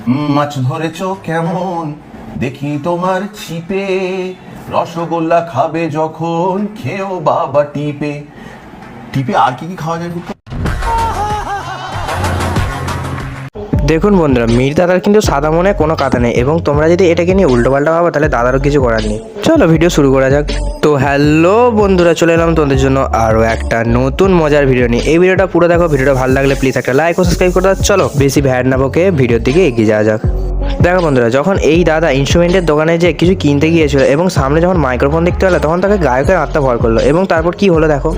মাছ ধরেছো কেমন দেখি তোমার ছিপে, রসগোল্লা খাবে যখন খেও বাবা টিপে। টিপে আর কি কি খাওয়া যায়? দেখুন বন্ধুরা, মীর দাদার কিন্তু সাদা মনে কোনো কথা নেই, এবং তোমরা যদি এটাকে নিয়ে উল্টোপাল্টা ভাবো তাহলে দাদারও কিছু করার নেই। চলো ভিডিও শুরু করা যাক। তো হ্যালো বন্ধুরা, চলে এলাম তোমাদের জন্য আরও একটা নতুন মজার ভিডিও নিয়ে। এই ভিডিওটা পুরো দেখো, ভিডিওটা ভালো লাগলে প্লিজ একটা লাইক ও সাবস্ক্রাইব করে দাও। চলো বেশি ভ্যাট না বকে ভিডিওর দিকে এগিয়ে যাওয়া যাক। দেখো বন্ধুরা, যখন এই দাদা ইনস্ট্রুমেন্টের দোকানে যে কিছু কিনতে গিয়েছিল এবং সামনে যখন মাইক্রোফোন দেখতে পেলো, তখন তাকে গায়কের আত্মা ভর করলো, এবং তারপর কি হলো দেখো।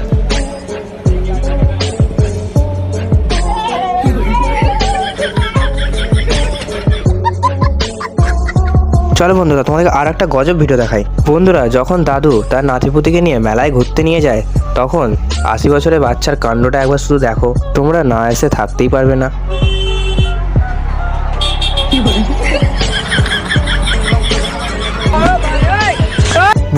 চলো বন্ধুরা, তোমাদেরকে আর একটা গজব ভিডিও দেখাই। বন্ধুরা, যখন দাদু তার নাতিপুতিকে নিয়ে মেলায় ঘুরতে নিয়ে যায়, তখন 80 বছরের বাচ্চার কাণ্ডটা একবার শুধু দেখো, তোমরা না এসে থাকতেই পারবে না।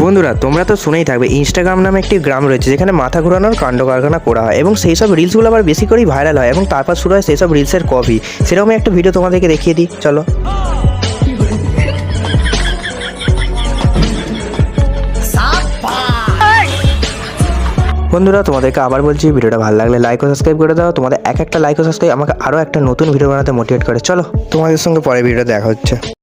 বন্ধুরা, তোমরা তো শুনেই থাকবে ইনস্টাগ্রাম নামে একটি গ্রাম রয়েছে যেখানে মাথা ঘোরানোর কাণ্ড কারখানা করা হয়, এবং সেই সব রিলসগুলো আবার বেশি করেই ভাইরাল হয়, এবং তারপর শুরু হয় সেই সব রিলসের কপি। সেরকমই একটা ভিডিও তোমাদেরকে দেখিয়ে দিই, চলো। বন্ধুরা, তোমাদেরকে আবার বলছি, ভিডিওটা ভালো লাগলে লাইক ও সাবস্ক্রাইব করে দাও। তোমাদের একটা লাইক ও সাবস্ক্রাইব আমাকে আরও একটা নতুন ভিডিও বানাতে মোটিভেট করে। চলো তোমাদের সঙ্গে পরে ভিডিও দেখা হচ্ছে।